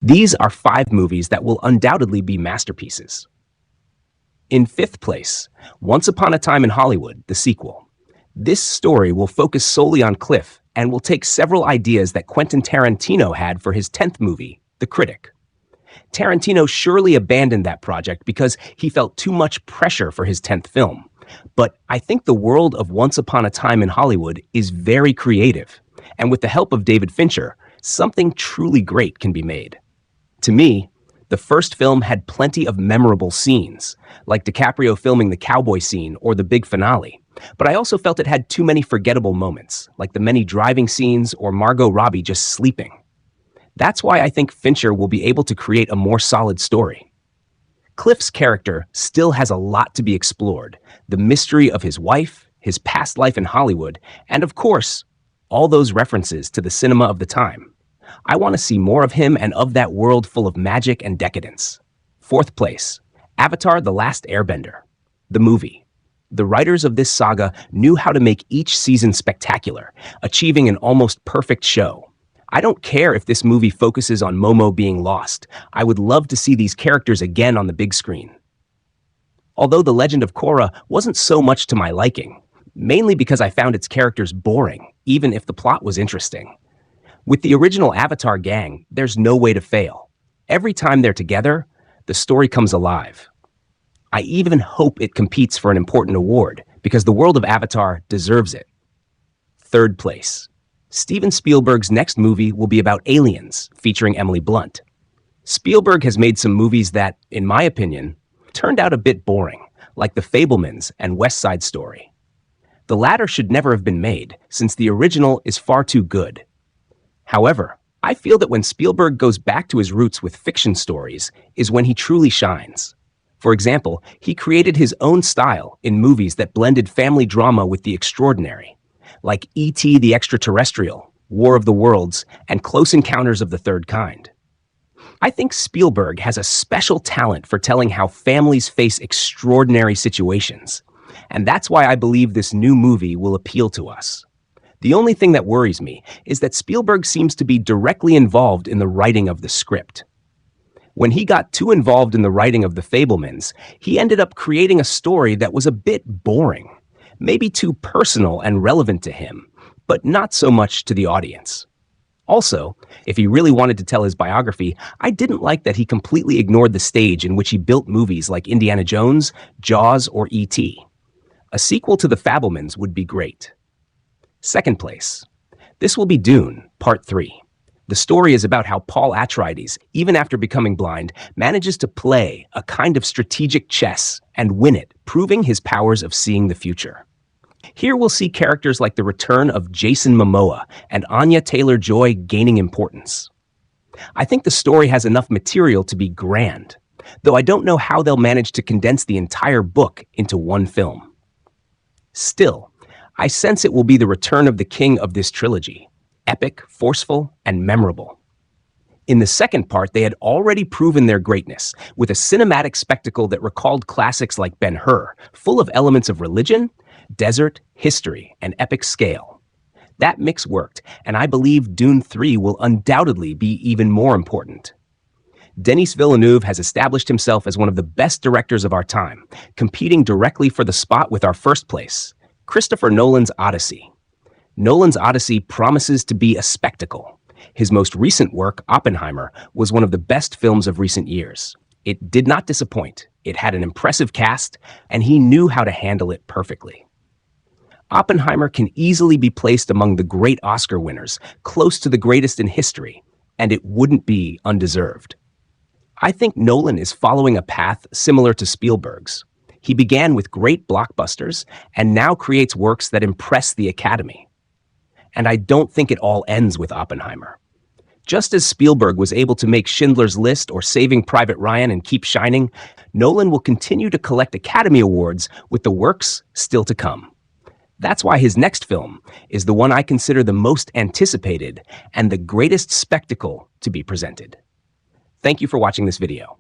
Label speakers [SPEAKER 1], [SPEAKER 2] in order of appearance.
[SPEAKER 1] These are 5 movies that will undoubtedly be masterpieces. In 5th place, Once Upon a Time in Hollywood, the sequel. This story will focus solely on Cliff and will take several ideas that Quentin Tarantino had for his 10th movie, The Critic. Tarantino surely abandoned that project because he felt too much pressure for his 10th film. But I think the world of Once Upon a Time in Hollywood is very creative, and with the help of David Fincher, something truly great can be made. To me, the first film had plenty of memorable scenes, like DiCaprio filming the cowboy scene or the big finale, but I also felt it had too many forgettable moments, like the many driving scenes or Margot Robbie just sleeping. That's why I think Fincher will be able to create a more solid story. Cliff's character still has a lot to be explored, the mystery of his wife, his past life in Hollywood, and of course, all those references to the cinema of the time. I want to see more of him and of that world full of magic and decadence. 4th place, Avatar: The Last Airbender, the movie. The writers of this saga knew how to make each season spectacular, achieving an almost perfect show. I don't care if this movie focuses on Momo being lost. I would love to see these characters again on the big screen. Although The Legend of Korra wasn't so much to my liking, mainly because I found its characters boring, even if the plot was interesting. With the original Avatar gang, there's no way to fail. Every time they're together, the story comes alive. I even hope it competes for an important award, because the world of Avatar deserves it. 3rd place. Steven Spielberg's next movie will be about aliens, featuring Emily Blunt. Spielberg has made some movies that, in my opinion, turned out a bit boring, like The Fabelmans and West Side Story. The latter should never have been made, since the original is far too good. However, I feel that when Spielberg goes back to his roots with fiction stories is when he truly shines. For example, he created his own style in movies that blended family drama with the extraordinary, like E.T. the Extraterrestrial, War of the Worlds, and Close Encounters of the Third Kind. I think Spielberg has a special talent for telling how families face extraordinary situations, and that's why I believe this new movie will appeal to us. The only thing that worries me is that Spielberg seems to be directly involved in the writing of the script. When he got too involved in the writing of The Fabelmans, he ended up creating a story that was a bit boring, maybe too personal and relevant to him, but not so much to the audience. Also, if he really wanted to tell his biography, I didn't like that he completely ignored the stage in which he built movies like Indiana Jones, Jaws, or E.T. A sequel to The Fabelmans would be great. 2nd place. This will be Dune, Part 3. The story is about how Paul Atreides, even after becoming blind, manages to play a kind of strategic chess and win it, proving his powers of seeing the future. Here we'll see characters like the return of Jason Momoa and Anya Taylor-Joy gaining importance. I think the story has enough material to be grand, though I don't know how they'll manage to condense the entire book into one film. Still, I sense it will be the return of the king of this trilogy, epic, forceful, and memorable. In the second part, they had already proven their greatness with a cinematic spectacle that recalled classics like Ben-Hur, full of elements of religion, desert, history, and epic scale. That mix worked, and I believe Dune 3 will undoubtedly be even more important. Denis Villeneuve has established himself as one of the best directors of our time, competing directly for the spot with our first place, Christopher Nolan's Odyssey. Nolan's Odyssey promises to be a spectacle. His most recent work, Oppenheimer, was one of the best films of recent years. It did not disappoint. It had an impressive cast, and he knew how to handle it perfectly. Oppenheimer can easily be placed among the great Oscar winners, close to the greatest in history, and it wouldn't be undeserved. I think Nolan is following a path similar to Spielberg's. He began with great blockbusters and now creates works that impress the Academy. And I don't think it all ends with Oppenheimer. Just as Spielberg was able to make Schindler's List or Saving Private Ryan and keep shining, Nolan will continue to collect Academy Awards with the works still to come. That's why his next film is the one I consider the most anticipated and the greatest spectacle to be presented. Thank you for watching this video.